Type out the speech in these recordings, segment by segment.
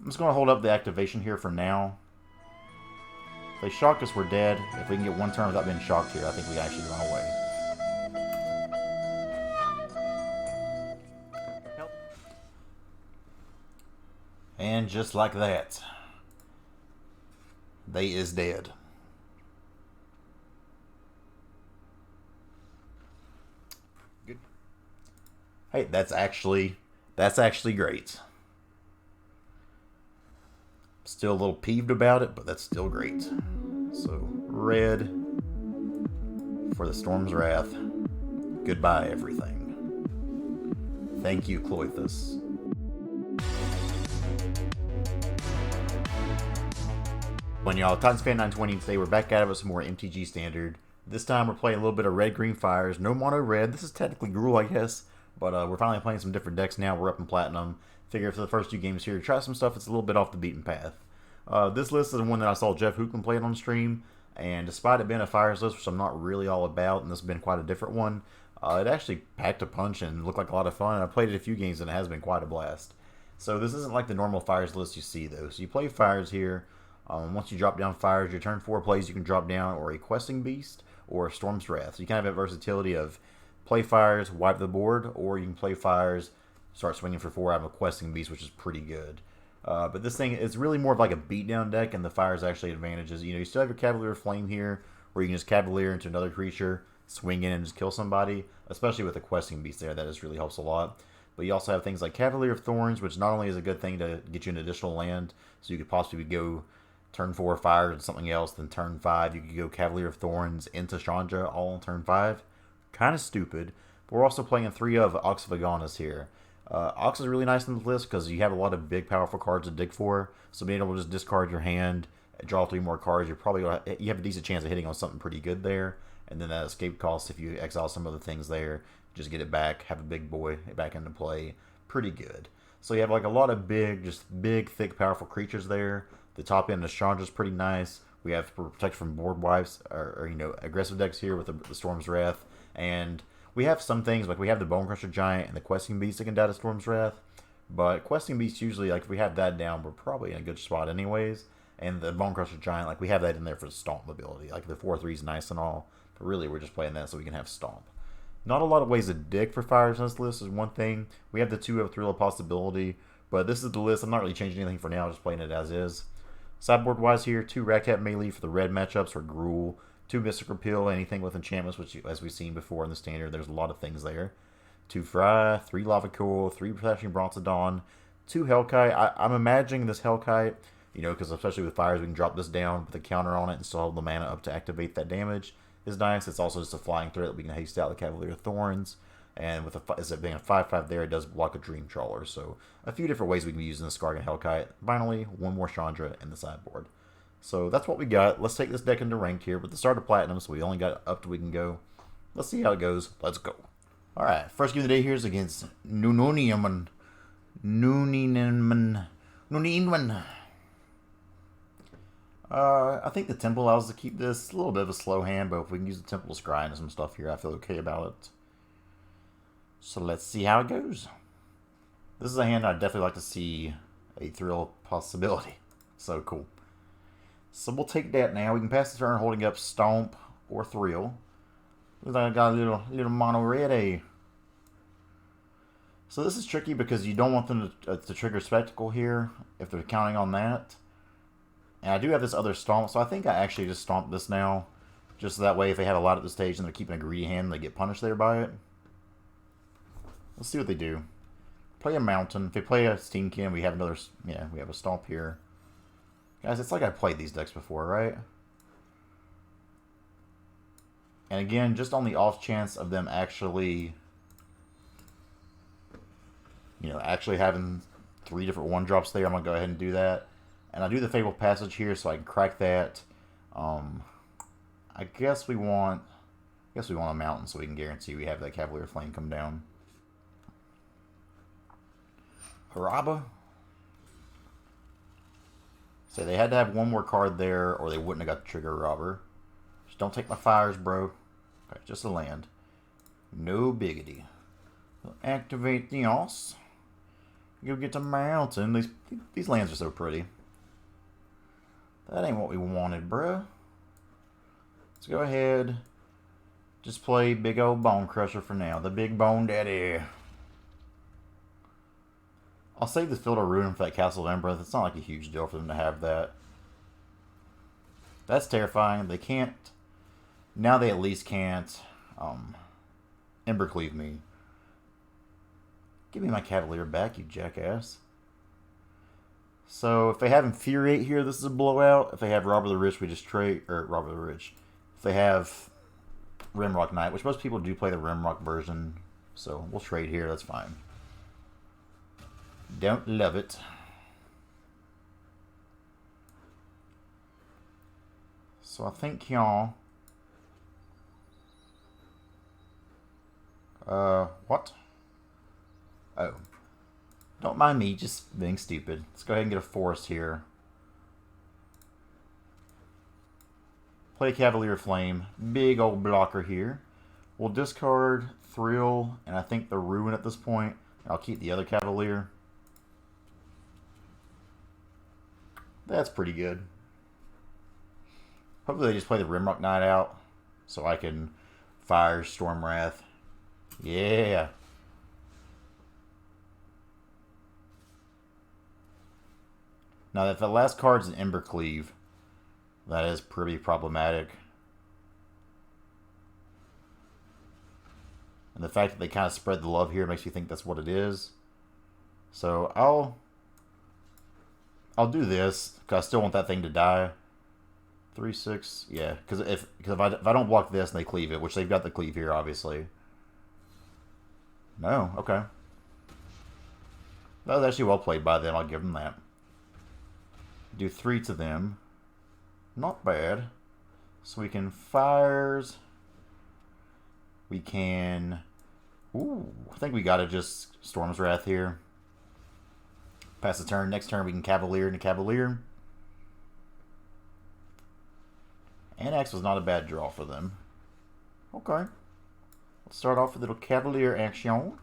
just going to hold up the activation here for now. If they shock us, we're dead. If we can get one turn without being shocked here, I think we can actually run away. And just like that, they is dead. Good. Hey, that's actually great. Still a little peeved about it, but that's still great. So, red for the Storm's Wrath. Goodbye, everything. Thank you, Cloythus. When y'all, Titans Fan 920, today we're back at it with some more MTG Standard. This time we're playing a little bit of red-green fires. No mono red. This is technically Gruul, I guess. But we're finally playing some different decks now. We're up in Platinum. Figure for the first 2 games here, try some stuff that's a little bit off the beaten path. This list is the one that I saw Jeff Hoogland playing on stream. And despite it being a fires list, which I'm not really all about, and this has been quite a different one, it actually packed a punch and looked like a lot of fun. And I played it a few games and it has been quite a blast. So this isn't like the normal fires list you see though. So you play fires here. Once you drop down fires, your turn 4 plays, you can drop down or a Questing Beast or a Storm's Wrath. So you kind of have versatility of play fires, wipe the board, or you can play fires, start swinging for 4 out of a Questing Beast, which is pretty good. But this thing is really more of like a beatdown deck, and the fires actually advantages. You know, you still have your Cavalier of Flame here, where you can just Cavalier into another creature, swing in and just kill somebody, especially with the Questing Beast there. That just really helps a lot. But you also have things like Cavalier of Thorns, which not only is a good thing to get you an additional land, so you could possibly go turn 4 fires and something else, then turn 5 you could go Cavalier of Thorns into Chandra all on turn 5. Kind of stupid. But we're also playing 3 of Ox of Agonas here. Ox is really nice in the list because you have a lot of big, powerful cards to dig for. So being able to just discard your hand, draw 3 more cards, you're probably you have a decent chance of hitting on something pretty good there. And then that escape cost, if you exile some other things there, just get it back, have a big boy back into play. Pretty good. So you have like a lot of big, thick, powerful creatures there. The top end of Chandra is pretty nice. We have protect from board wipes, or you know, aggressive decks here with the Storm's Wrath, and we have some things like we have the Bonecrusher Giant and the Questing Beast that can die to Storm's Wrath. But Questing Beast usually, like if we have that down, we're probably in a good spot anyways. And the Bonecrusher Giant, like we have that in there for the Stomp ability. Like the 4/3 is nice and all, but really we're just playing that so we can have Stomp. Not a lot of ways to dig for fires on this list is one thing. We have the 2 of Thrill of Possibility, but this is the list. I'm not really changing anything for now, just playing it as is. Sideboard wise here, 2 Rat Cat melee for the red matchups for Gruul, 2 Mystic Repeal, anything with enchantments, which as we've seen before in the standard, there's a lot of things there. 2 Fry, 3 Lava Coil, 3 Flashing Bronzodon, 2 Hellkite. I'm imagining this Hellkite, you know, because especially with fires, we can drop this down, put the counter on it, and still hold the mana up to activate that damage. Is nice. It's also just a flying threat that we can haste out the Cavalier of Thorns. And with as it being a 5/5 there, it does block a Dream Trawler. So a few different ways we can be using the Skargan Hellkite. Finally, 1 more Chandra in the sideboard. So that's what we got. Let's take this deck into ranked here. With the start of Platinum, so we only got up to we can go. Let's see how it goes. Let's go. Alright, first game of the day here is against Nuniniman. I think the Temple allows us to keep this. A little bit of a slow hand, but if we can use the Temple to scry into some stuff here, I feel okay about it. So let's see how it goes. This is a hand I'd definitely like to see a Thrill Possibility. So cool. So we'll take that now. We can pass the turn holding up Stomp or Thrill. Looks like I got a little mono red, eh? So this is tricky because you don't want them to trigger Spectacle here if they're counting on that. And I do have this other Stomp, so I think I actually just Stomp this now. Just so that way if they have a lot at the stage and they're keeping a greedy hand, they get punished there by it. Let's see what they do. Play a Mountain. If they play a Steamkin, we have another... Yeah, we have a Stomp here. Guys, it's like I played these decks before, right? And again, just on the off chance of them actually... You know, actually having 3 different 1-drops there, I'm going to go ahead and do that. And I do the Fabled Passage here so I can crack that. I guess we want a Mountain so we can guarantee we have that Cavalier of Flame come down. Haraba. So they had to have 1 more card there or they wouldn't have got the Trigger Robber. Just don't take my fires, bro. Okay, just a land. No biggity. We'll activate the Os. Go get to mountain. These lands are so pretty. That ain't what we wanted, bruh. Let's go ahead. Just play big old Bonecrusher for now. The big bone daddy. I'll save the Field of Ruin for that Castle of Embereth. It's not like a huge deal for them to have that. That's terrifying. They can't... Now they at least can't Embercleave me. Give me my Cavalier back, you jackass. So if they have Infuriate here, this is a blowout. If they have Robber the Rich, we just trade... Or Robber the Rich. If they have Rimrock Knight, which most people do play the Rimrock version. So we'll trade here, that's fine. Don't love it. So I think y'all... what? Oh. Don't mind me just being stupid. Let's go ahead and get a forest here. Play Cavalier of Flame. Big old blocker here. We'll discard Thrill, and I think the Ruin at this point. I'll keep the other Cavalier. That's pretty good. Hopefully they just play the Rimrock Knight out, so I can fire Stormwrath. Yeah. Now, if the last card's an Embercleave, that is pretty problematic. And the fact that they kind of spread the love here makes me think that's what it is. So I'll do this, because I still want that thing to die. 3/6, yeah. Because if I don't block this and they cleave it, which they've got the cleave here, obviously. No, okay. That was actually well played by them, I'll give them that. Do 3 to them. Not bad. So we can fires. We can... Ooh, I think we gotta just Storm's Wrath here. Pass the turn. Next turn we can Cavalier into Cavalier. Annex was not a bad draw for them. Okay. Let's start off with a little Cavalier action.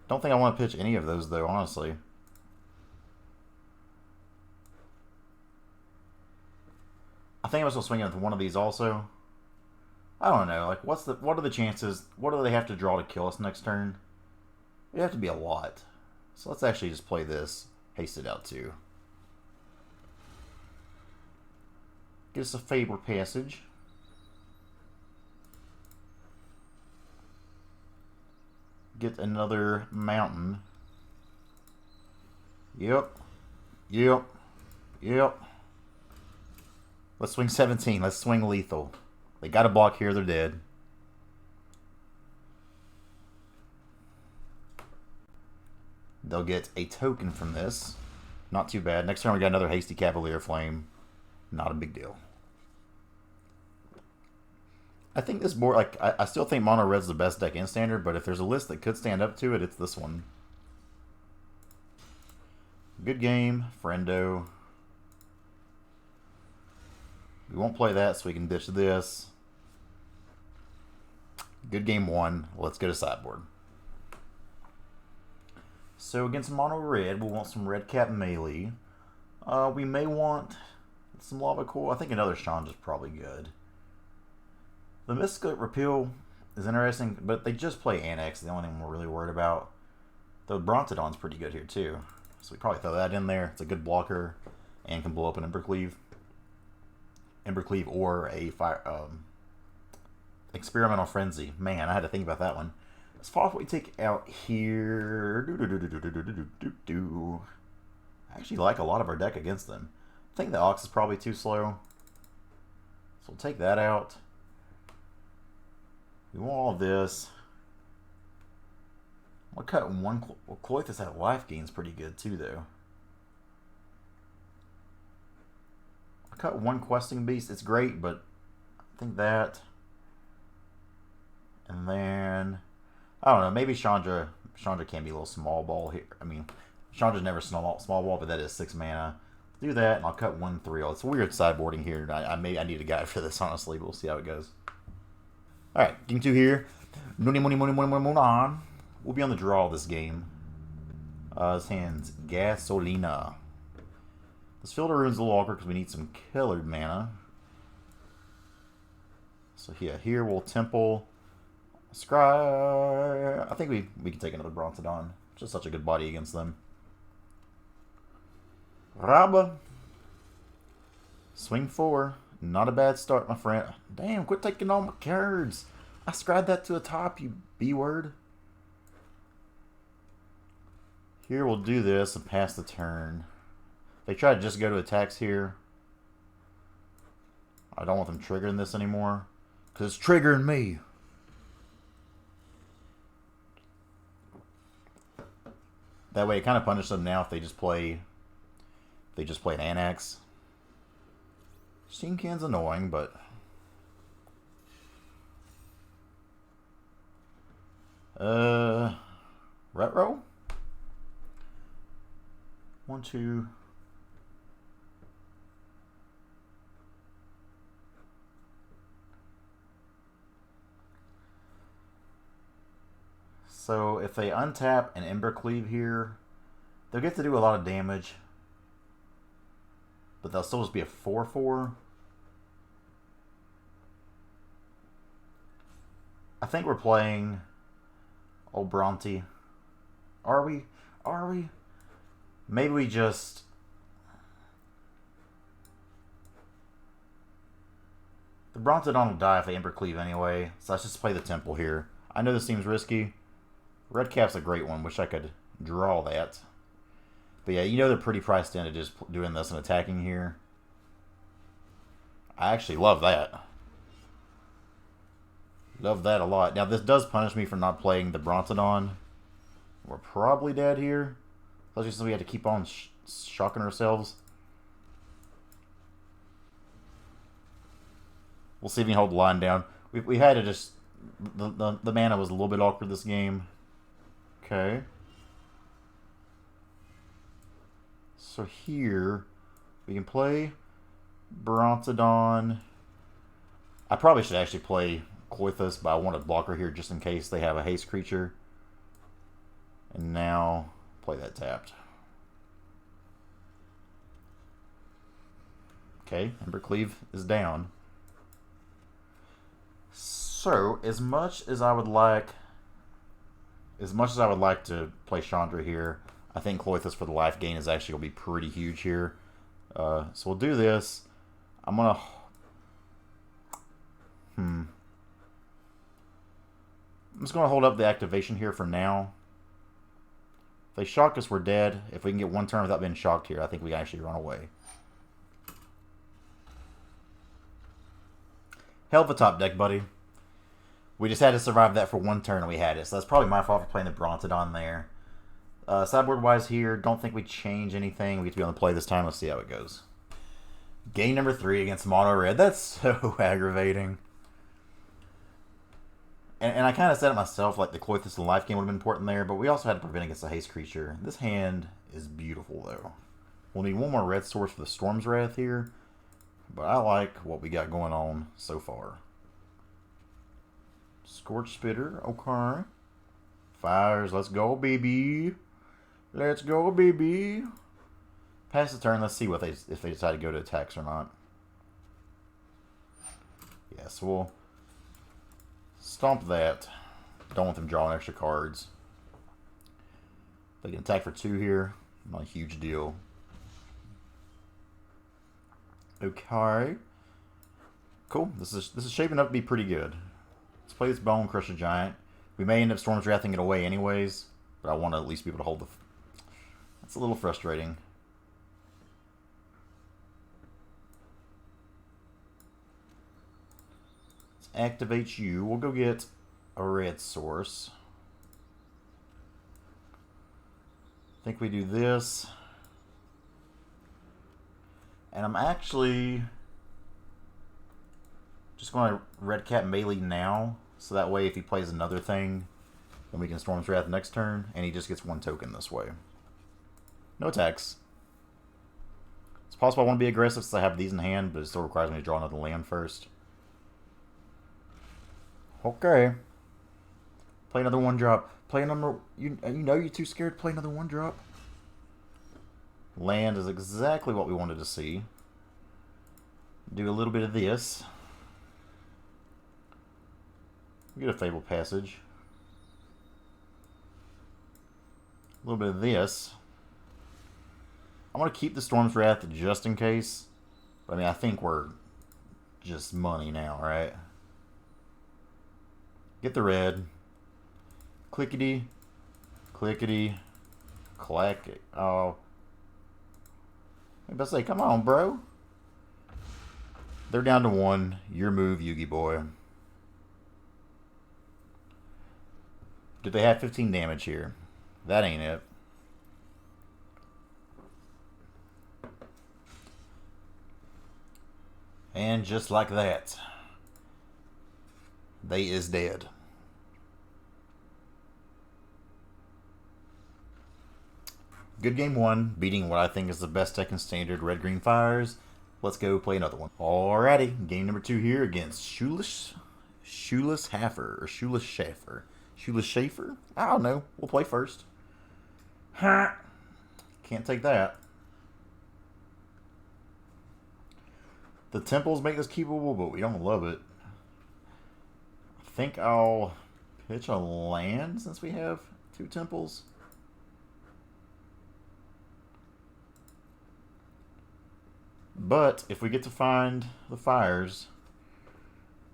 Don't think I want to pitch any of those though, honestly. I think I was going to swing with one of these also. I don't know. Like, what are the chances? What do they have to draw to kill us next turn? It have to be a lot. So let's actually just play this. Haste it out too. Get us a Fabled Passage. Get another mountain. Yep. Yep. Yep. Let's swing 17. Let's swing lethal. They got a block here. They're dead. They'll get a token from this. Not too bad. Next turn we got another hasty Cavalier of Flame. Not a big deal. I think this board, like, I still think Mono Red's the best deck in Standard, but if there's a list that could stand up to it, it's this one. Good game, friendo. We won't play that, so we can ditch this. Good game 1. Let's go to sideboard. So against Mono Red, we'll want some Red Cap melee. We may want some Lava Core. I think another Chandra is probably good. The Mystical Repeal is interesting, but they just play Annex, the only thing we're really worried about. The Brontodon's pretty good here too, so we probably throw that in there. It's a good blocker and can blow up an Embercleave. Embercleave or a fire, Experimental Frenzy. Man, I had to think about that one. As far as what we take out here, I actually like a lot of our deck against them. I think the Ox is probably too slow, so we'll take that out. We want all of this. I'll cut one. Well, Cloythus at life gain's pretty good too, though. I cut one Questing Beast. It's great, but I think that. And then I don't know. Maybe Chandra can be a little small ball here. I mean, Chandra's never small ball, but that is 6 mana. Do that, and I'll cut 1/3. It's weird sideboarding here. I need a guide for this, honestly, but we'll see how it goes. Alright, game 2 here. We'll be on the draw this game. His hand's Gasolina. This Field of Rune's a little awkward because we need some colored mana. So yeah, here we'll Temple. Scry. I think we can take another Brontodon. Just such a good body against them. Rabba. Swing 4. Not a bad start, my friend. Damn, quit taking all my cards. I scried that to the top, you B-word. Here we'll do this and pass the turn. They try to just go to attacks here. I don't want them triggering this anymore. Because it's triggering me. That way it kind of punishes them now if they just play an Anax. Steam Can's annoying, but retro? 1, 2. So if they untap an Embercleave here, they'll get to do a lot of damage. But they'll still just be a 4/4. I think we're playing old Bronte. Are we? Are we? Maybe we just... The Brontodon will die if they Embercleave anyway, so let's just play the Temple here. I know this seems risky. Red Cap's a great one. Wish I could draw that. But yeah, you know they're pretty priced into just doing this and attacking here. I actually love that. Love that a lot. Now this does punish me for not playing the Brontodon. We're probably dead here. Especially since we had to keep on shocking ourselves. We'll see if we can hold the line down. We had to just... The mana was a little bit awkward this game. Okay. So here, we can play Brontodon. I probably should actually play Cloythus, but I want a blocker here just in case they have a haste creature. And now, play that tapped. Okay, Embercleave is down. So, as much as I would like to play Chandra here, I think Cloythus for the life gain is actually going to be pretty huge here. So we'll do this. I'm going to... I'm just going to hold up the activation here for now. If they shock us, we're dead. If we can get one turn without being shocked here, I think we can actually run away. Hell of a top deck, buddy. We just had to survive that for one turn and we had it. So that's probably my fault for playing the Brontodon there. Sideboard-wise here, don't think we change anything. We get to be on the play this time. Let's see how it goes. Game number 3 against Mono Red. That's so aggravating. And I kind of said it myself, like the Cloythus and life game would have been important there, but we also had to prevent against a haste creature. This hand is beautiful, though. We'll need one more red source for the Storm's Wrath here, but I like what we got going on so far. Scorch Spitter, okay. Fires, let's go, baby. Let's go, baby. Pass the turn, let's see what if they decide to go to attacks or not. Yes, we'll stomp that. Don't want them drawing extra cards. They can attack for 2 here. Not a huge deal. Okay. Cool. This is shaping up to be pretty good. Let's play this Bonecrusher Giant. We may end up Storm's Wrathing it away anyways, but I want to at least be able to hold the... That's a little frustrating. Let's activate you. We'll go get a red source. I think we do this. And I'm actually just going to red cap melee now. So that way if he plays another thing, then we can Storm's Wrath next turn. And he just gets 1 token this way. No attacks. It's possible I want to be aggressive since I have these in hand, but it still requires me to draw another land first. Okay. Play another 1-drop. Play a number. You know you're too scared to play another 1-drop. Land is exactly what we wanted to see. Do a little bit of this. Get a Fabled Passage. A little bit of this. I'm going to keep the Storm's Wrath just in case. But I mean, I think we're just money now, right? Get the red. Clickety. Clickety. Clack. Oh. I best say, come on, bro. They're down to 1. Your move, Yugi boy. Did they have 15 damage here? That ain't it. And just like that, they is dead. Good game 1, beating what I think is the best deck in Standard, Red-Green Fires. Let's go play another one. Alrighty, game number 2 here against Shoeless Haffer, or Shoeless Schaffer. Shoeless Schaefer? I don't know. We'll play first. Ha! Can't take that. The temples make this keepable, but we don't love it. I think I'll pitch a land since we have 2 temples. But if we get to find the fires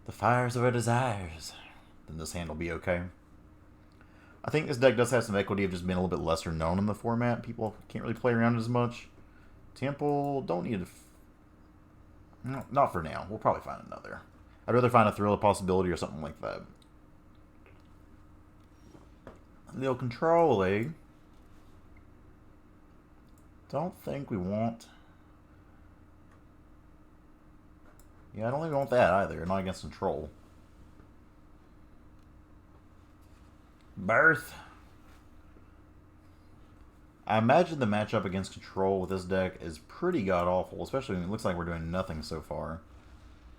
of our desires, then this hand will be okay. I think this deck does have some equity of just being a little bit lesser known in the format. People can't really play around it as much. Temple, don't need to... No, not for now. We'll probably find another. I'd rather find a Thrill of Possibility or something like that. They'll control a... Don't think we want... Yeah, I don't think we want that either. Not against control. Birth. I imagine the matchup against control with this deck is pretty god-awful, especially when it looks like we're doing nothing so far.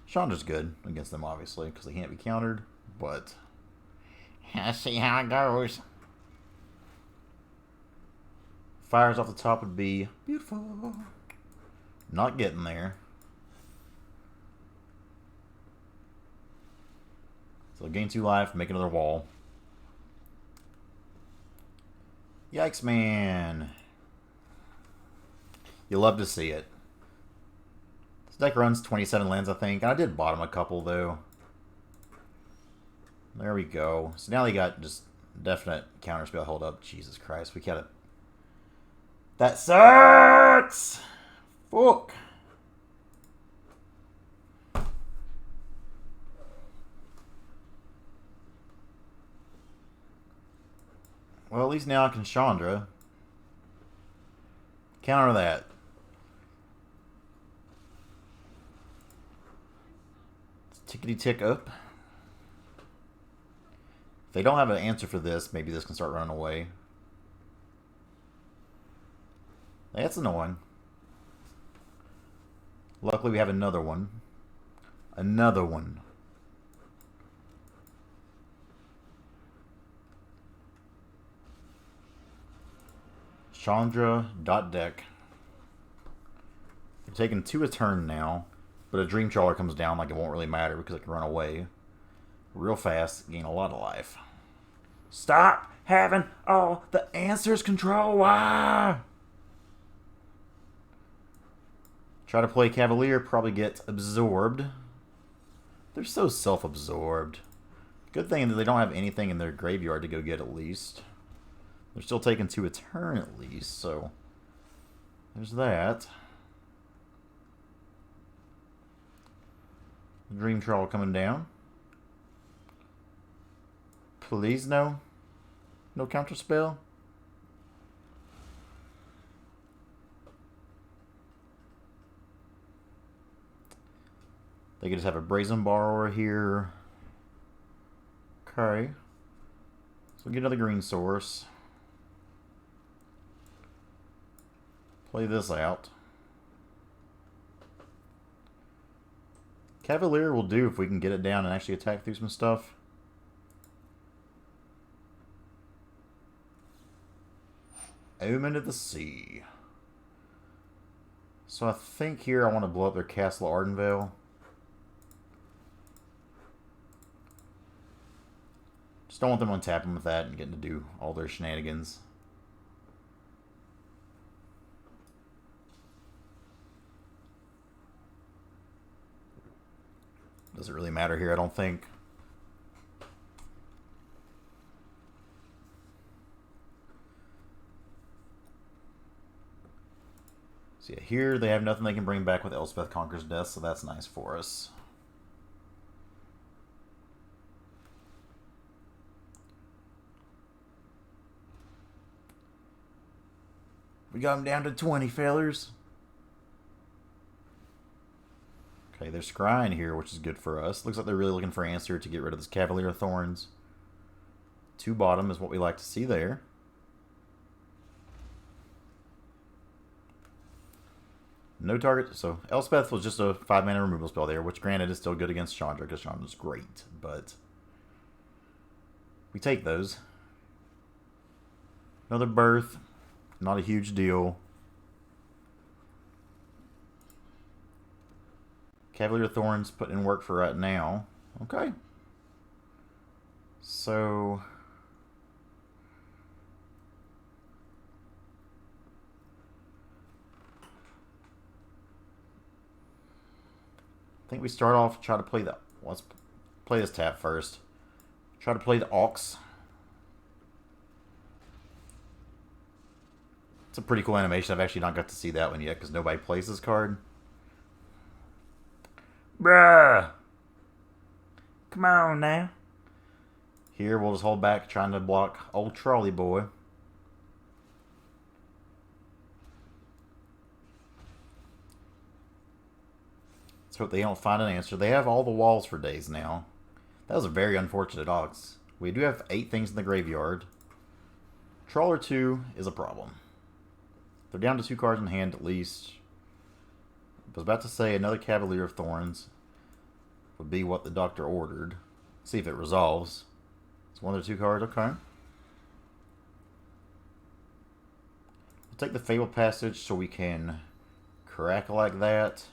Chandra's good against them, obviously, because they can't be countered, but... Let's see how it goes. Fires off the top would be beautiful. Not getting there. So gain 2 life, make another wall. Yikes, man. You love to see it. This deck runs 27 lands, I think. And I did bottom a couple, though. There we go. So now they got just definite counterspell. Hold up. Jesus Christ. We gotta... That sucks! Fuck! Well, at least now I can Chandra. Counter that. Tickety tick up. If they don't have an answer for this, maybe this can start running away. That's annoying. Luckily we have another one. Another one. Chandra.deck. They're taking 2 a turn now, but a Dream Trawler comes down like it won't really matter because it can run away real fast, gain a lot of life. Stop having all the answers, control. Why? Try to play Cavalier, probably get absorbed. They're so self-absorbed. Good thing that they don't have anything in their graveyard to go get at least. They're still taking 2 a turn at least, so there's that. Dream Troll coming down. Please no. No counter spell. They could just have a Brazen Borrower here. Okay. So get another green source. Play this out. Cavalier will do if we can get it down and actually attack through some stuff. Omen of the Sea. So I think here I want to blow up their Castle Ardenvale. Just don't want them untapping with that and getting to do all their shenanigans. Doesn't really matter here, I don't think. So yeah, here they have nothing they can bring back with Elspeth Conquers Death, so that's nice for us. We got them down to 20 failures. Okay, they're scrying here, which is good for us. Looks like they're really looking for an answer to get rid of this Cavalier of Thorns. 2 bottom is what we like to see there. No target. So Elspeth was just a 5-mana removal spell there, which granted is still good against Chandra because Chandra's great, but we take those. Another birth. Not a huge deal. Cavalier of Thorns put in work for right now. Okay. So I think we start off, try to play the... Let's play this tap first. Try to play the Ox. It's a pretty cool animation. I've actually not got to see that one yet because nobody plays this card. Bruh! Come on now. Here, we'll just hold back, trying to block old Trolley Boy. Let's hope they don't find an answer. They have all the walls for days now. That was a very unfortunate Ox. We do have 8 things in the graveyard. Trawler 2 is a problem. They're down to 2 cards in hand at least. I was about to say another Cavalier of Thorns would be what the doctor ordered. See if it resolves. It's 1 of the 2 cards. Okay. We'll take the Fabled Passage so we can crack like that.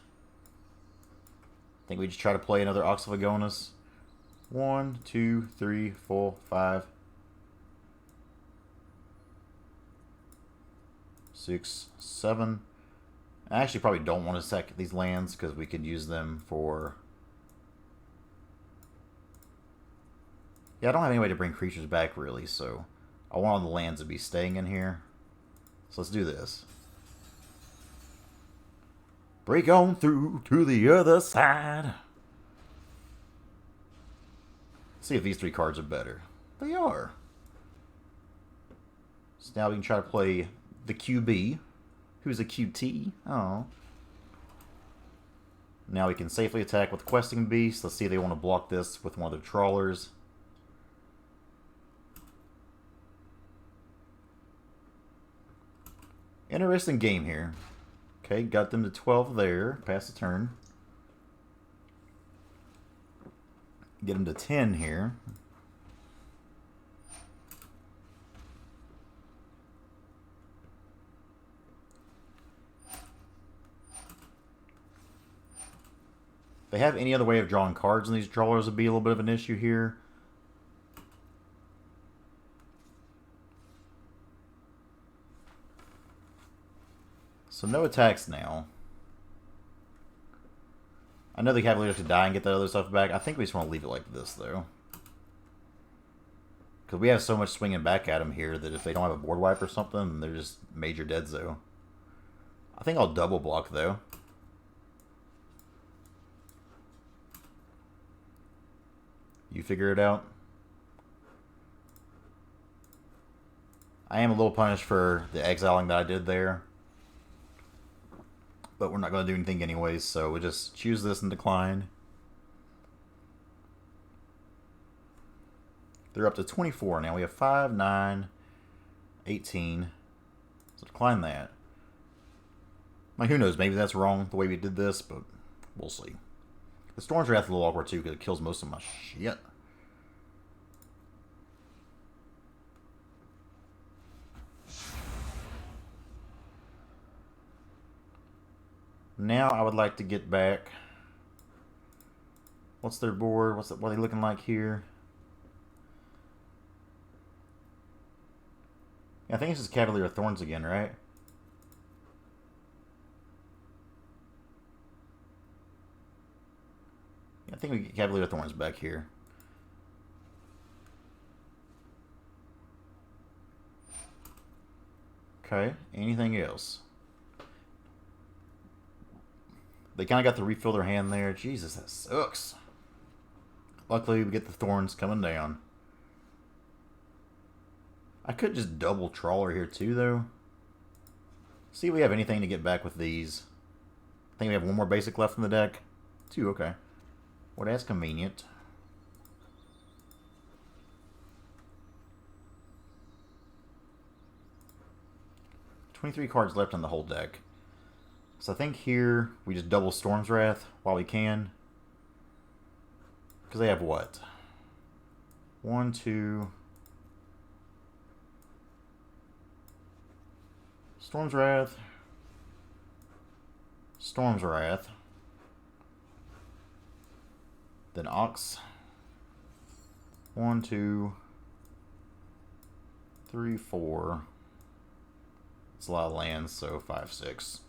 I think we just try to play another Ox of Agonas. 1, 2, 3, 4, 5. 6, 7. I actually probably don't want to sack these lands because we could use them for... Yeah, I don't have any way to bring creatures back really, so I want all the lands to be staying in here. So let's do this. Break on through to the other side. See if these 3 cards are better. They are. So now we can try to play the QB, who's a QT. Oh. Now we can safely attack with Questing Beast. Let's see if they want to block this with one of their trawlers. Interesting game here. Okay, got them to 12 there. Pass the turn. Get them to 10 here. If they have any other way of drawing cards in these trawlers, would be a little bit of an issue here. So no attacks now. I know the Cavaliers could die and get that other stuff back. I think we just want to leave it like this, though. Because we have so much swinging back at them here that if they don't have a board wipe or something, they're just major dead zone. I think I'll double block, though. You figure it out. I am a little punished for the exiling that I did there. But we're not going to do anything anyways, so we just choose this and decline. They're up to 24 now. We have 5, 9, 18. So decline that. Like, who knows? Maybe that's wrong the way we did this, but we'll see. The Storm's Wrath is a little awkward too because it kills most of my shit. Now I would like to get back. What's their board? What are they looking like here? I think it's just Cavalier of Thorns again, right? I think we get Cavalier of Thorns back here. Okay, anything else? They kind of got to refill their hand there. Jesus, that sucks. Luckily, we get the Thorns coming down. I could just double Trawler here too, though. See if we have anything to get back with these. I think we have one more basic left in the deck. 2, okay. Well, that's convenient. $23 cards left in the whole deck. So I think here we just double Storm's Wrath while we can. Because they have what? 1, 2... Storm's Wrath. Storm's Wrath. Then Ox. 1, 2, 3, 4. It's a lot of lands, so 5, 6,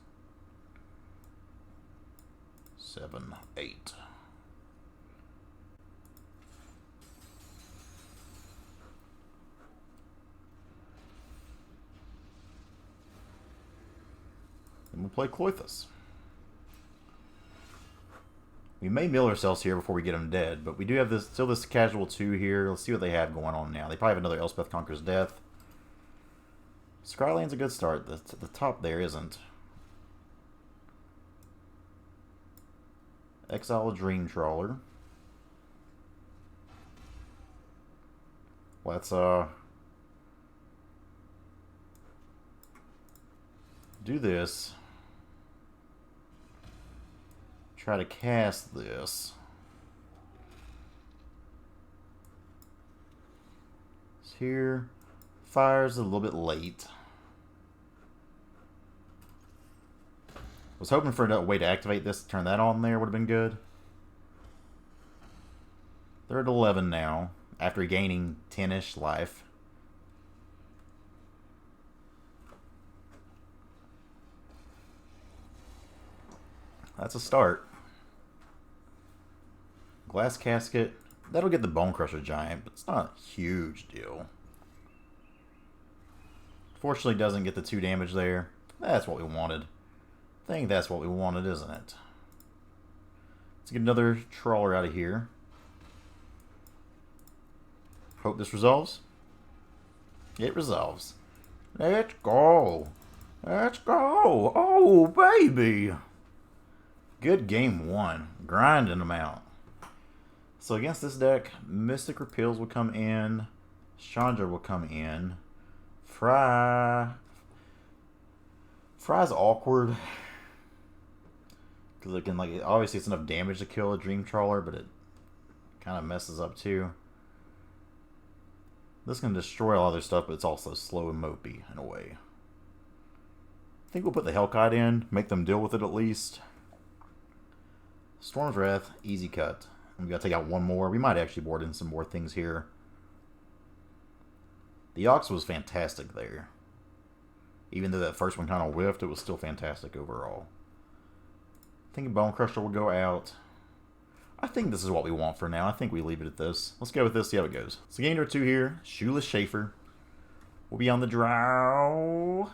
7, 8. And we'll play Cloythus. We may mill ourselves here before we get them dead, but we do have still this casual 2 here. Let's see what they have going on now. They probably have another Elspeth Conquers Death. Scryland's a good start. The top there isn't. Exile Dream Trawler. Let's do this. Try to cast this. It's here. Fire's a little bit late. Was hoping for a way to activate this, turn that on there would have been good. They're at 11 now, after gaining 10-ish life. That's a start. Glass Casket. That'll get the Bonecrusher Giant, but it's not a huge deal. Fortunately, doesn't get the 2 damage there. That's what we wanted. I think that's what we wanted, isn't it? Let's get another Trawler out of here. Hope this resolves. It resolves. Let's go. Let's go. Oh, baby. Good game 1. Grinding them out. So against this deck, Mystic Repeals will come in. Chandra will come in. Fry's awkward. Because it can, like, obviously it's enough damage to kill a Dream Trawler, but it kind of messes up too. This can destroy all other stuff, but it's also slow and mopey in a way. I think we'll put the Hellkite in, make them deal with it at least. Storm's Wrath, easy cut. We gotta take out one more. We might actually board in some more things here. The Ox was fantastic there. Even though that first one kind of whiffed, it was still fantastic overall. I think Bonecrusher will go out. I think this is what we want for now. I think we leave it at this. Let's go with this, see how it goes. So game number 2 here, Shoeless Schaefer. We'll be on the draw.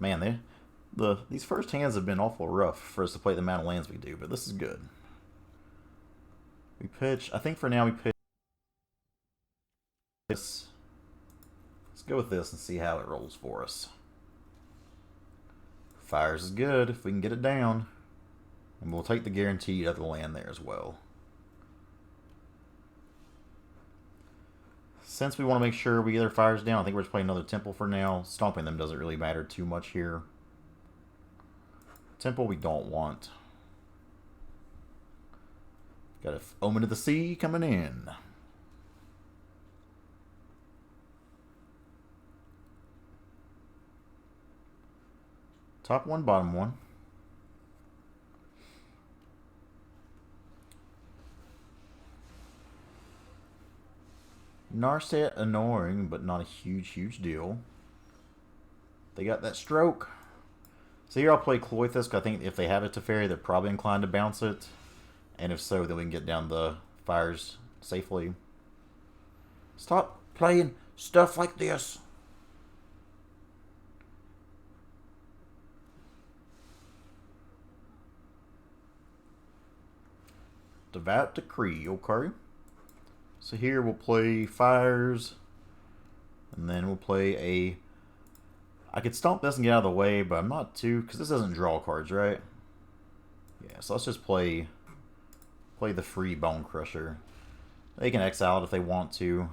Man, these first hands have been awful rough for us to play the amount of lands we do, but this is good. We pitch. I think for now we pitch this. Let's go with this and see how it rolls for us. Fires is good if we can get it down. And we'll take the guaranteed other land there as well. Since we want to make sure we get our fires down, I think we're just playing another Temple for now. Stomping them doesn't really matter too much here. Temple we don't want. Got an Omen of the Sea coming in. Top 1, bottom 1. Narset annoying, but not a huge deal. They got that stroke. So here I'll play Cloythus, because I think if they have a Teferi, they're probably inclined to bounce it. And if so, then we can get down the fires safely. Stop playing stuff like this. Devout Decree, okay. So here we'll play fires. And then we'll play a... I could stomp this and get out of the way, but I'm not too... Because this doesn't draw cards, right? Yeah, so let's just play the free Bonecrusher. They can exile it if they want to.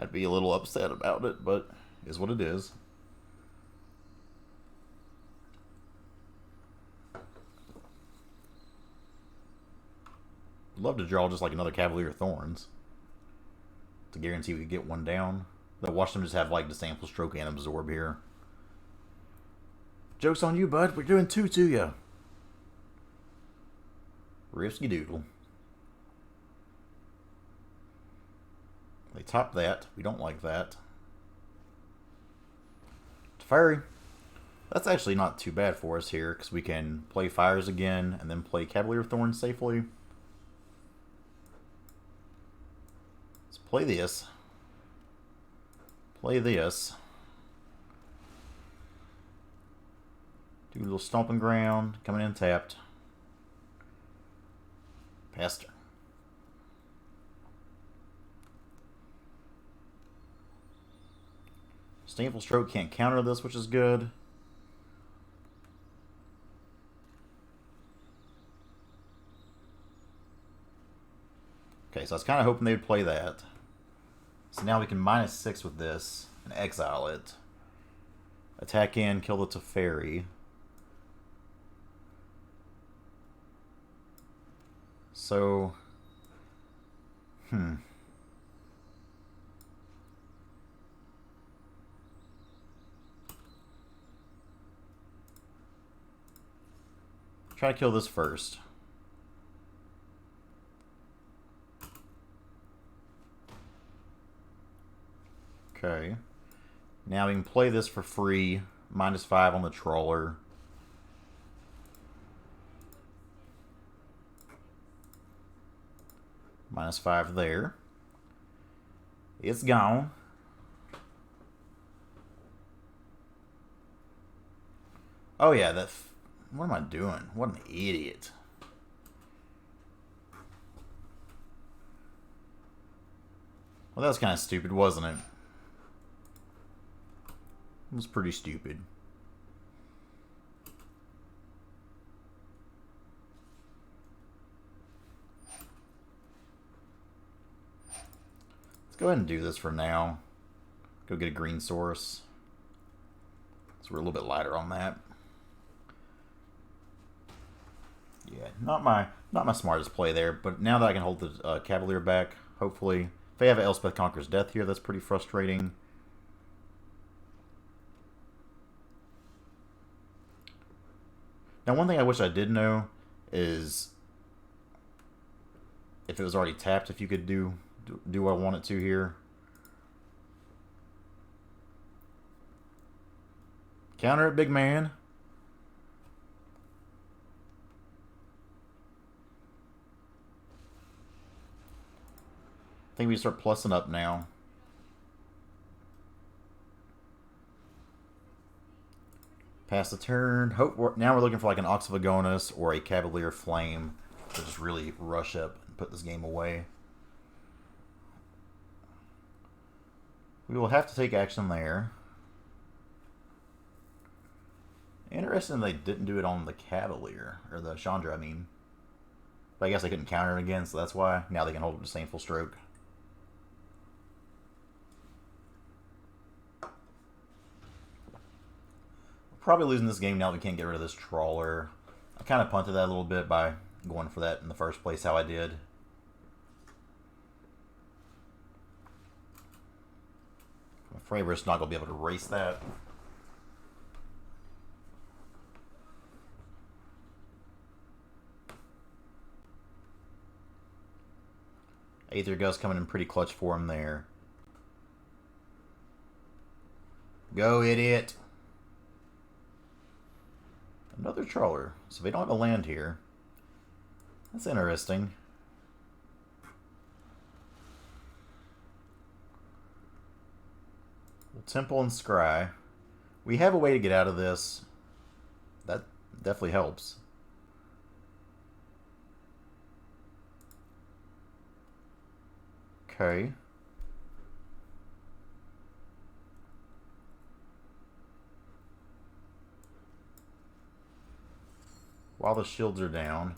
I'd be a little upset about it, but it is what it is. Love to draw just like another Cavalier of Thorns to guarantee we could get one down. But watch them just have like the sample stroke and absorb here. Joke's on you, bud. We're doing 2 to you. Risky doodle. They top that. We don't like that. Teferi. That's actually not too bad for us here, because we can play fires again and then play Cavalier of Thorns safely. Let's play this. Play this. Do a little stomping ground. Coming in tapped. Pastor. Disdainful Stroke can't counter this, which is good. Okay, so I was kind of hoping they would play that. So now we can -6 with this and exile it. Attack in, kill the Teferi. So, try to kill this first. Okay. Now we can play this for free. -5 on the Trawler. -5 there. It's gone. Oh yeah, that... What am I doing? What an idiot. Well, that was kind of stupid, wasn't it? It was pretty stupid. Let's go ahead and do this for now. Go get a green source. So we're a little bit lighter on that. Yeah, not my smartest play there, but now that I can hold the Cavalier back, hopefully. If they have Elspeth Conquers Death here, that's pretty frustrating. Now, one thing I wish I did know is if it was already tapped, if you could do what I want it to here. Counter it, big man. I think we start plussing up now. Pass the turn. Now we're looking for like an Ox of Agonas or a Cavalier of Flame to just really rush up and put this game away. We will have to take action there. Interesting they didn't do it on the Cavalier, or the Chandra, I mean. But I guess they couldn't counter it again, so that's why. Now they can hold a Disdainful Stroke. Probably losing this game now that we can't get rid of this Trawler. I kind of punted that a little bit by going for that in the first place, how I did. I'm afraid we're just not going to be able to race that. Aether Gust coming in pretty clutch for him there. Go, idiot! Another trawler. So they don't have a land here. That's interesting. Temple and Scry. We have a way to get out of this. That definitely helps. Okay. While the shields are down.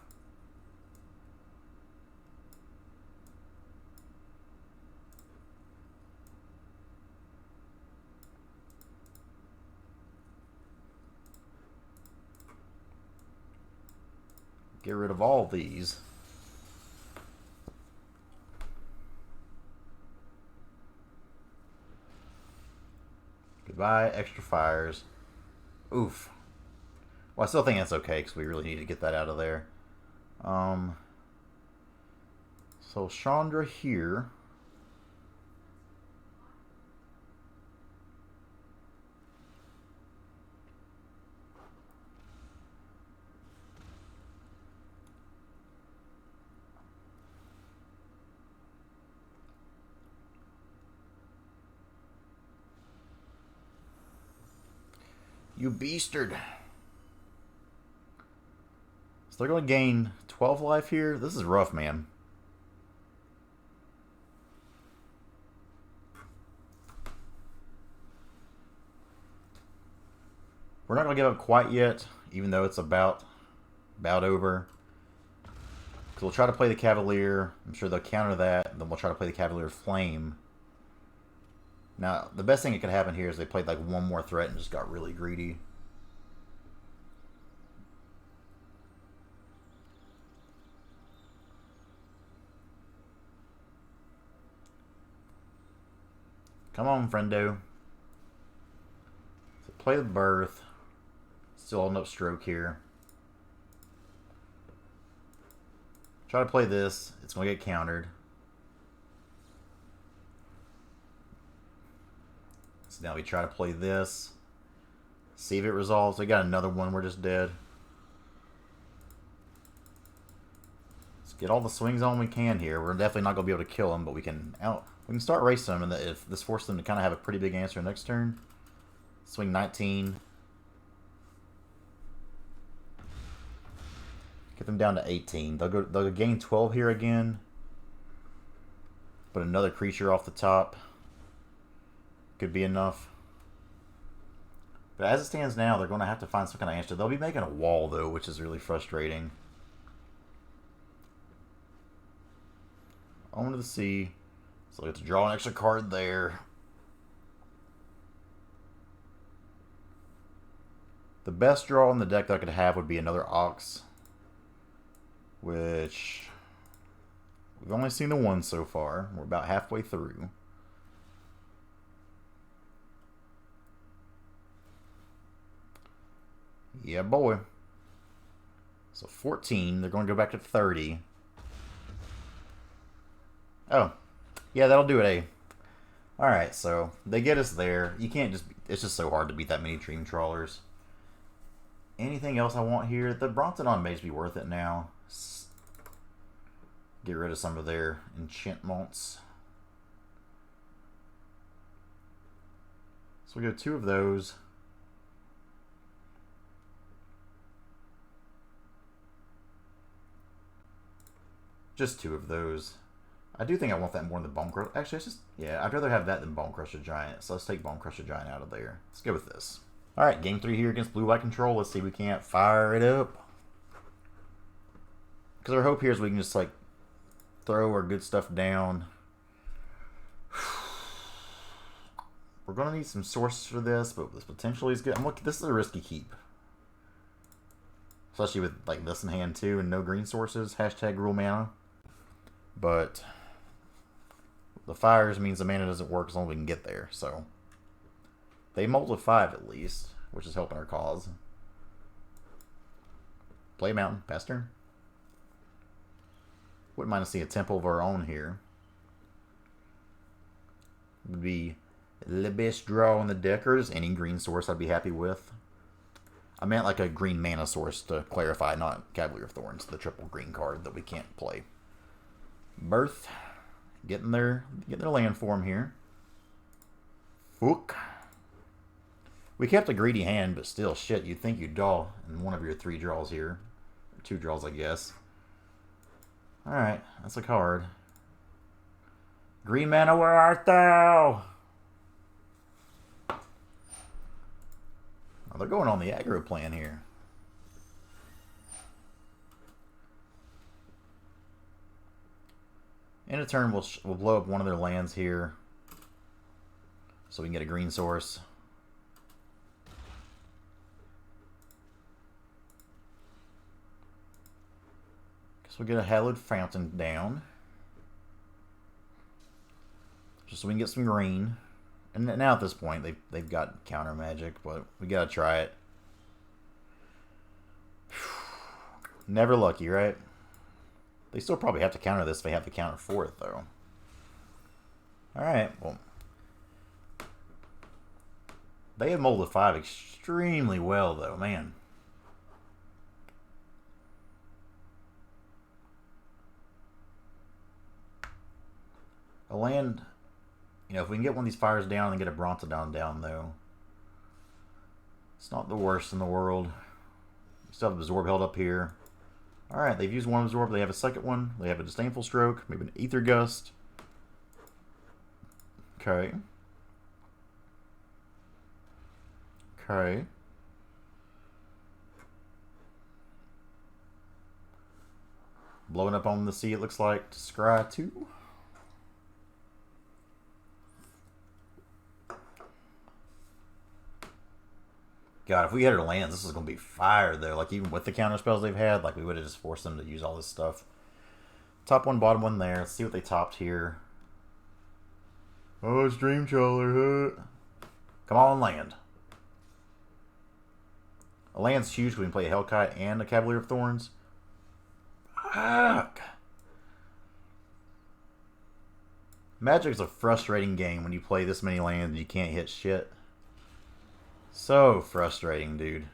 Get rid of all these. Goodbye, extra fires. Oof. Well, I still think that's okay because we really need to get that out of there. So Chandra here. You beastard. So they're going to gain 12 life here. This is rough, man. We're not going to give up quite yet, even though it's about over. Because we'll try to play the Cavalier. I'm sure they'll counter that. And then we'll try to play the Cavalier of Flame. Now, the best thing that could happen here is they played like one more threat and just got really greedy. Come on, friendo. So play the Birth. Still holding up stroke here. Try to play this. It's going to get countered. So now we try to play this. See if it resolves. We got another one. We're just dead. Let's get all the swings on we can here. We're definitely not going to be able to kill him, but we can start racing them, and if this forces them to kind of have a pretty big answer next turn. Swing 19. Get them down to 18. They'll gain 12 here again. But another creature off the top could be enough. But as it stands now, they're going to have to find some kind of answer. They'll be making a wall, though, which is really frustrating. On to the sea. So we have to draw an extra card there. The best draw in the deck that I could have would be another Ox. Which we've only seen the one so far. We're about halfway through. Yeah, boy. So 14. They're going to go back to 30. Oh. Yeah, that'll do it, eh? Alright, so they get us there. You can't just... It's just so hard to beat that many Dream Trawlers. Anything else I want here? The Brontodon may be worth it now. Get rid of some of their enchantments. So we go 2 of those. Just 2 of those. I do think I want that more than Bonecrusher. Actually, it's just... Yeah, I'd rather have that than Bonecrusher Giant. So let's take Bonecrusher Giant out of there. Let's go with this. Alright, game 3 here against Blue-White Control. Let's see if we can't fire it up. Because our hope here is we can just, like, throw our good stuff down. We're going to need some sources for this, but this potentially is good. This is a risky keep. Especially with, like, this in hand, too, and no green sources. Hashtag rule mana. But the fires means the mana doesn't work as long as we can get there, so... They multi 5 at least, which is helping our cause. Play a mountain, pass turn. Wouldn't mind to see a temple of our own here. would be the best draw on the deck, or just any green source I'd be happy with. I meant like a green mana source, to clarify, not Cavalier of Thorns, the triple green card that we can't play. Birth, getting their land form here. Fook. We kept a greedy hand, but still, shit, you'd think you'd draw in one of your 3 draws here. 2 draws, I guess. Alright, that's a card. Green mana, where art thou? Oh, they're going on the aggro plan here. In a turn, we'll blow up one of their lands here, so we can get a green source. Guess we'll get a Hallowed Fountain down, just so we can get some green. And now at this point, they've got counter magic, but we gotta try it. Never lucky, right? They still probably have to counter this if they have to counter for it, though. Alright, well. They have molded 5 extremely well, though, man. A land, you know, if we can get one of these fires down and get a Brontodon down, though, it's not the worst in the world. We still have Absorb held up here. Alright, they've used one Absorb. They have a second one. They have a Disdainful Stroke. Maybe an Ether Gust. Okay. Okay. Blowing up on the sea, it looks like, to scry 2. God, if we had our lands, this is going to be fire, though. Like, even with the counter spells they've had, like, we would have just forced them to use all this stuff. Top one, bottom one there. Let's see what they topped here. Oh, it's Dream Trawler, huh? Come on, land. A land's huge because we can play a Hellkite and a Cavalier of Thorns. Fuck. Magic's a frustrating game when you play this many lands and you can't hit shit. So frustrating, dude.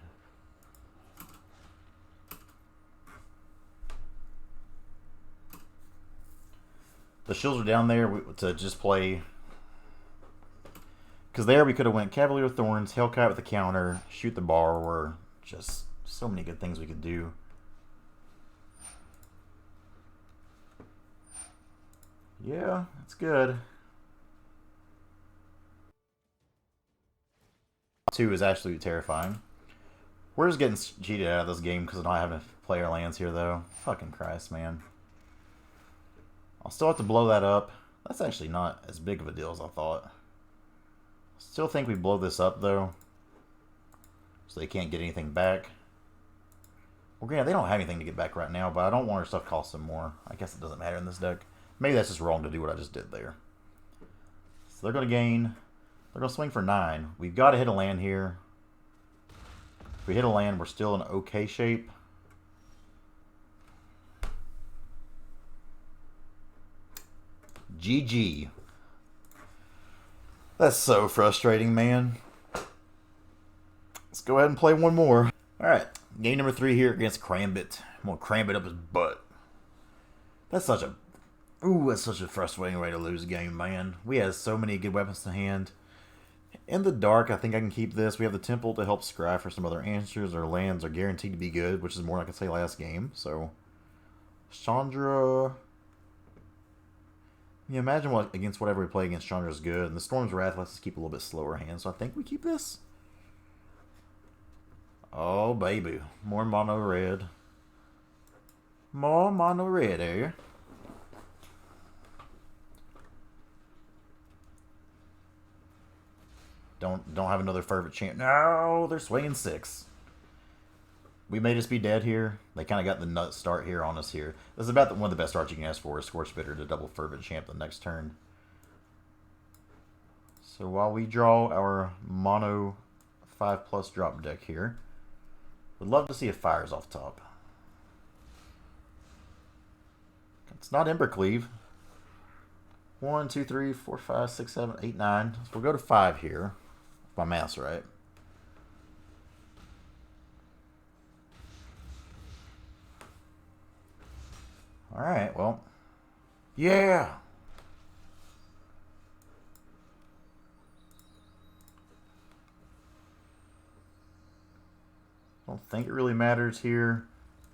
The shields are down there to just play. Because there we could have went Cavalier of Thorns, Hellkite with the counter, shoot the borrower. Just so many good things we could do. Yeah, it's good. 2 is absolutely terrifying. We're just getting cheated out of this game because of not having to play our lands here, though. Fucking Christ, man. I'll still have to blow that up. That's actually not as big of a deal as I thought. Still think we blow this up, though, so they can't get anything back. Well, granted, they don't have anything to get back right now, but I don't want our stuff cost them more. I guess it doesn't matter in this deck. Maybe that's just wrong to do what I just did there. So they're going to gain. They're going to swing for 9. We've got to hit a land here. If we hit a land, we're still in okay shape. GG. That's so frustrating, man. Let's go ahead and play one more. Alright, game number 3 here against Crambit. I'm going to cram it up his butt. That's such a... Ooh, that's such a frustrating way to lose a game, man. We have so many good weapons to hand. In the dark, I think I can keep this. We have the Temple to help scry for some other answers. Our lands are guaranteed to be good, which is more than I could say last game. So, Chandra... Yeah, imagine what against whatever we play against Chandra is good. And the Storm's Wrath lets us keep a little bit slower hand. So I think we keep this. Oh, baby. More mono red. More mono red here. Don't have another Fervent Chant. No, they're swinging 6. We may just be dead here. They kind of got the nut start here on us here. This is about one of the best starts you can ask for, is Scorchbitter to double Fervent Champ the next turn. So while we draw our mono 5+ drop deck here, would love to see a Fires off top. It's not Embercleave. 1, 2, 3, 4, 5, 6, 7, 8, 9. So we'll go to 5 here. If my math's right. Alright, well. Yeah! Don't think it really matters here.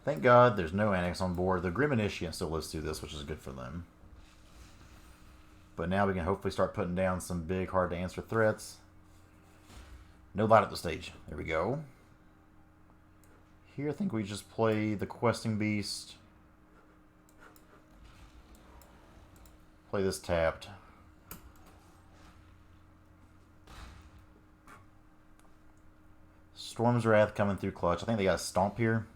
Thank God there's no annex on board. The Grim Initiate still lives through this, which is good for them. But now we can hopefully start putting down some big, hard-to-answer threats. No light at the stage. There we go. Here I think we just play the Questing Beast. Play this tapped. Storm's Wrath coming through clutch. I think they got a stomp here.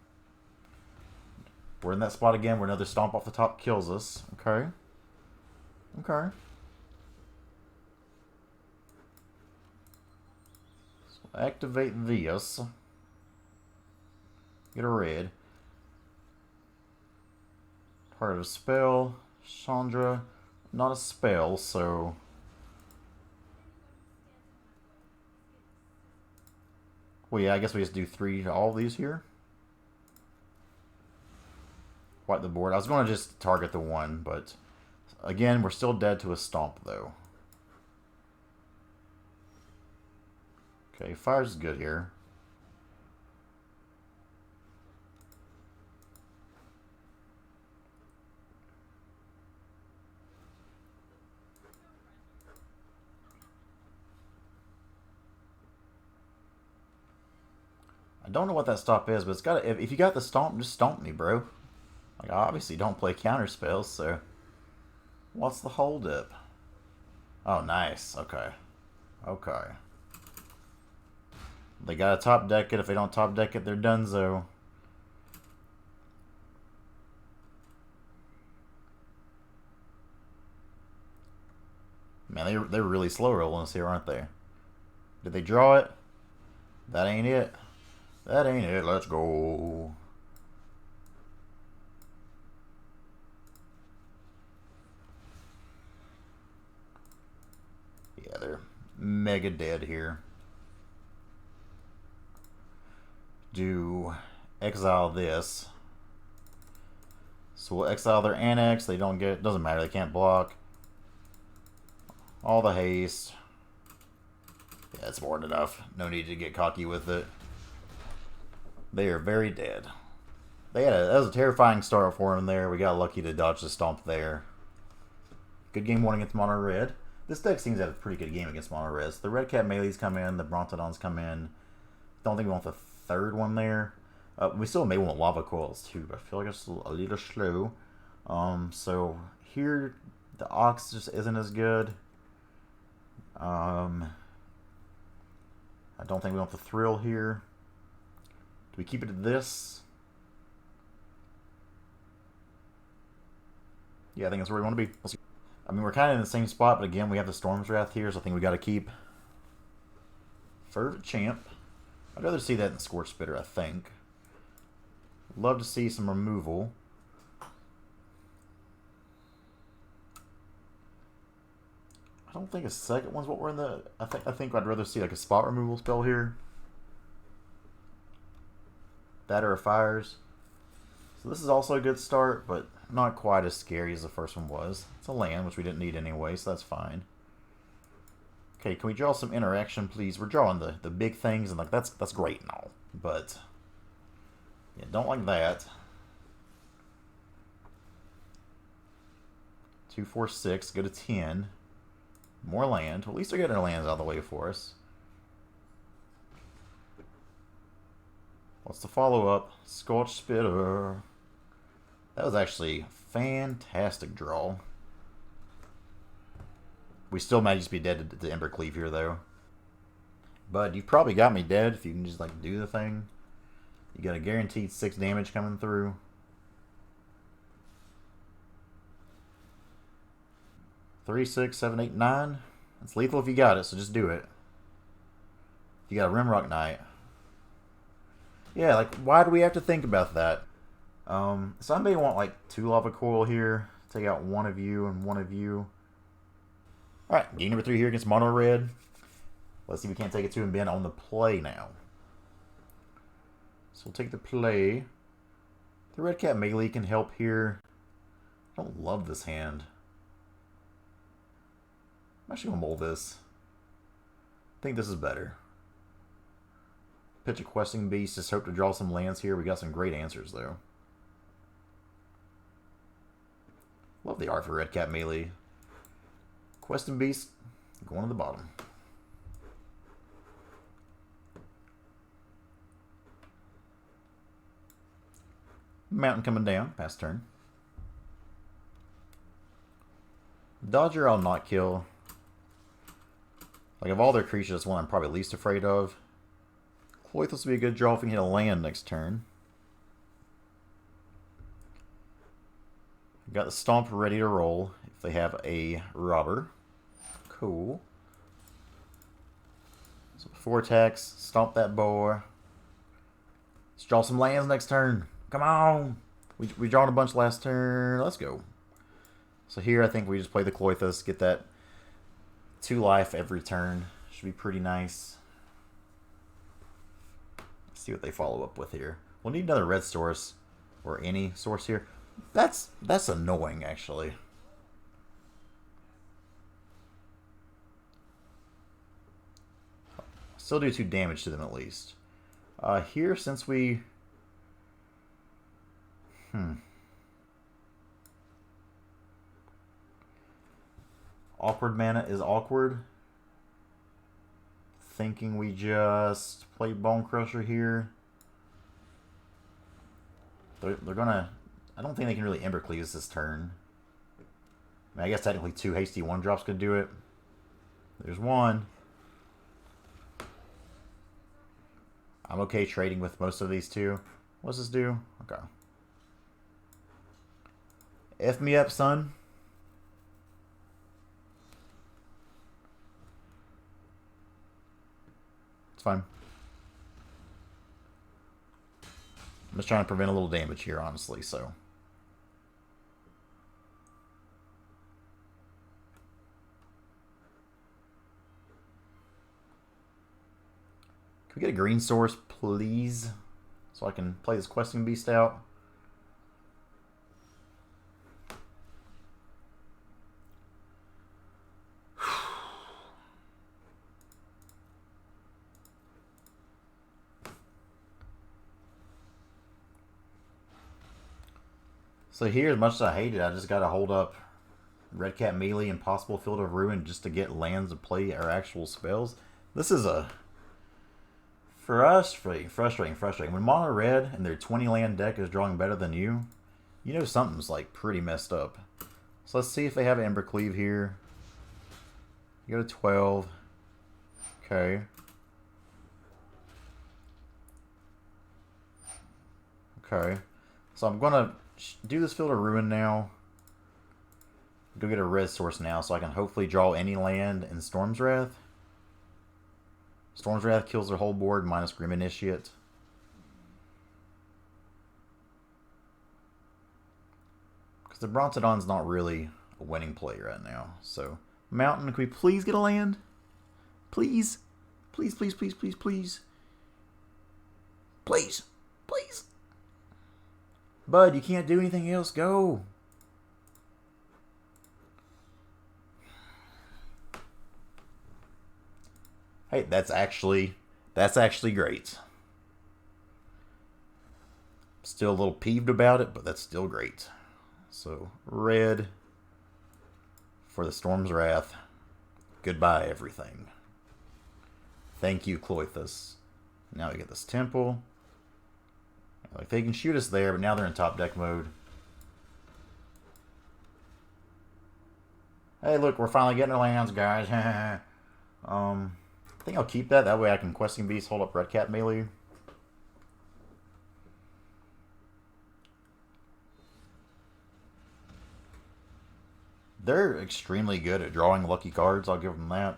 We're in that spot again where another stomp off the top kills us. Okay. Okay. So activate this. Get a red. Part of a spell. Chandra. Not a spell, so... Well, yeah, I guess we just do 3 to all of these here. Wipe the board. I was going to just target the 1, but... Again, we're still dead to a stomp, though. Okay, Fires is good here. I don't know what that stop is, but it's got. If you got the stomp, just stomp me, bro. Like, I obviously don't play counter spells, so what's the holdup? Oh, nice. Okay, okay. They gotta top deck it. If they don't top deck it, they're donezo. Man, they're really slow rolling us here, aren't they? Did they draw it? That ain't it. That ain't it. Let's go. Yeah, they're mega dead here. Do exile this. So we'll exile their annex. They don't get... Doesn't matter. They can't block. All the haste. Yeah, it's more than enough. No need to get cocky with it. They are very dead. That was a terrifying start for him there. We got lucky to dodge the stomp there. Good game one against Mono Red. This deck seems to have a pretty good game against Mono Red. The Red Cat melees come in. The Brontodons come in. Don't think we want the third one there. We still may want Lava Coils too, but I feel like it's a little slow. So here, the Ox just isn't as good. I don't think we want the Thrill here. Do we keep it at this? Yeah, I think that's where we want to be. I mean, we're kind of in the same spot, but again, we have the Storm's Wrath here, so I think we got to keep Fervent Champ. I'd rather see that than Scorch Spitter, I think. Love to see some removal. I don't think a second one's what we're in the... I think I'd rather see like a spot removal spell here. That or a Fires. So this is also a good start, but not quite as scary as the first one was. It's a land, which we didn't need anyway, so that's fine. Okay, can we draw some interaction, please? We're drawing the big things, and like that's great and all, but yeah, don't like that. 2, 4, 6, go to 10. More land. Well, at least they're getting our lands out of the way for us. What's the follow-up? Scorch Spitter. That was actually a fantastic draw. We still might just be dead to Ember Cleave here, though. But you've probably got me dead if you can just, like, do the thing. You got a guaranteed 6 damage coming through. Three, 6, 7, 8, 9. It's lethal if you got it, so just do it. You got a Rimrock Knight. Yeah, like, why do we have to think about that? So I may want, like, 2 Lava Coil here. Take out one of you and one of you. Alright, game number 3 here against mono red. Let's see if we can't take it to him Ben on the play now. So we'll take the play. The red cat melee can help here. I don't love this hand. I'm actually going to mold this. I think this is better. Pitch a questing beast. Just hope to draw some lands here. We got some great answers though. Love the art for red cat melee. Questing beast going to the bottom. Mountain coming down, past turn. Dodger I'll not kill. Like of all their creatures, that's one I'm probably least afraid of. Cloythos would be a good draw if we can hit a land next turn. Got the Stomp ready to roll if they have a Robber. Cool. So 4 attacks, Stomp that boy. Let's draw some lands next turn. Come on! We drawn a bunch last turn. Let's go. So here I think we just play the Cloythos, get that 2 life every turn. Should be pretty nice. Let's see what they follow up with here. We'll need another red source, or any source here. That's annoying actually. Still do 2 damage to them at least. Here since we awkward mana is awkward. Thinking we just play Bonecrusher here. They're gonna. I don't think they can really Embercleave this turn. I mean, I guess technically 2 hasty 1-drops could do it. There's one. I'm okay trading with most of these 2. What's this do? Okay. F me up, son. It's fine. I'm just trying to prevent a little damage here, honestly, so. Can we get a green source, please? So I can play this questing beast out. So here, as much as I hate it, I just got to hold up Red Cat Melee and possible Field of Ruin just to get lands to play our actual spells. This is a frustrating. When mono red and their 20 land deck is drawing better than you, you know something's like pretty messed up. So let's see if they have Embercleave here. You go to 12. Okay. Okay. So I'm going to do this Field of Ruin now. Go get a red source now so I can hopefully draw any land in Storm's Wrath. Storm's Wrath kills their whole board minus Grim Initiate. Because the Brontodon's not really a winning play right now. So, Mountain, can we please get a land? Please? Please, please, please, please, please. Please. Please. Bud, you can't do anything else. Go. Hey, that's actually great. Still a little peeved about it, but that's still great. So, red for the Storm's Wrath. Goodbye, everything. Thank you, Cloythos. Now we get this Temple. Like, they can shoot us there, but now they're in top deck mode. Hey, look, we're finally getting our lands, guys. I think I'll keep that. That way I can Questing Beast, hold up Red Cat Melee. They're extremely good at drawing lucky cards. I'll give them that.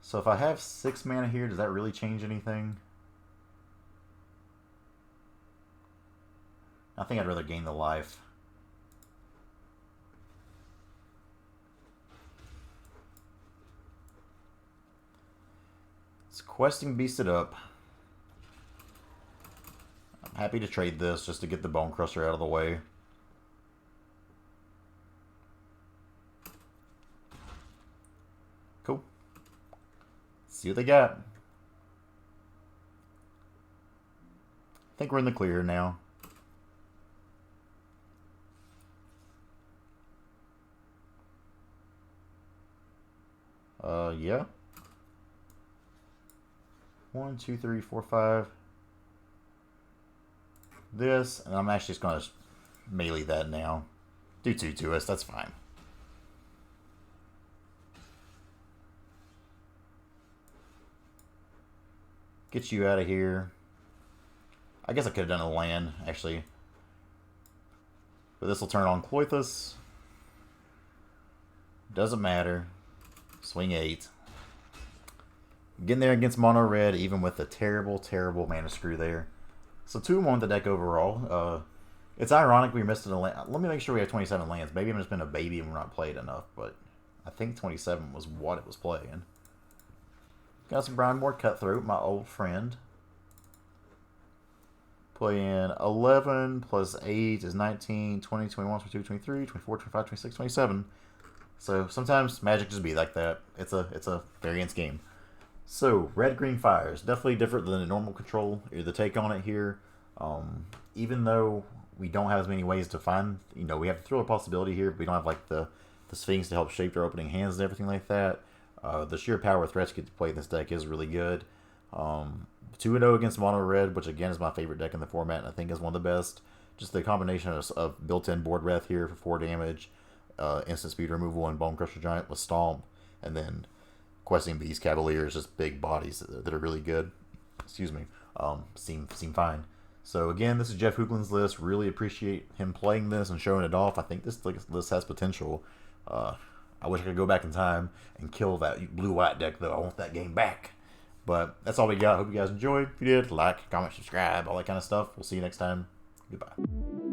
So if I have 6 mana here, does that really change anything? I think I'd rather gain the life. Let's Questing Beast it up. I'm happy to trade this just to get the Bonecrusher out of the way. Cool. Let's see what they got. I think we're in the clear now. Yeah. 1, 2, 3, 4, 5. This, and I'm actually just going to melee that now. Do 2 to us, that's fine. Get you out of here. I guess I could have done a land, actually. But this will turn on Cloythus. Doesn't matter. Swing 8. Getting there against mono red, even with a terrible, terrible mana screw there. So 2-1 the deck overall. It's ironic we missed a land. Let me make sure we have 27 lands. Maybe I'm just been a baby and we're not played enough, but I think 27 was what it was playing. Got some Brownmore Cutthroat, my old friend. Playing 11 plus 8 is 19, 20, 21, 22, 23, 24, 25, 26, 27. So sometimes Magic just be like that. It's a variance game. So red-green fires, definitely different than the normal control or the take on it here. Even though we don't have as many ways to find, we have to throw a possibility here, but we don't have like the Sphinx to help shape their opening hands and everything like that. The sheer power threats you get to play in this deck is really good. 2-0 against mono red, which again is my favorite deck in the format, and I think is one of the best. Just the combination of built-in board wrath here for 4 damage. Instant speed removal and Bonecrusher Giant with Stomp, and then Questing Beast, Cavaliers, just big bodies that are really good. Excuse me. Seem fine. So again, this is Jeff Hoogland's list. Really appreciate him playing this and showing it off. I think this list has potential. I wish I could go back in time and kill that blue-white deck, though. I want that game back. But that's all we got. Hope you guys enjoyed. If you did, like, comment, subscribe, all that kind of stuff. We'll see you next time. Goodbye.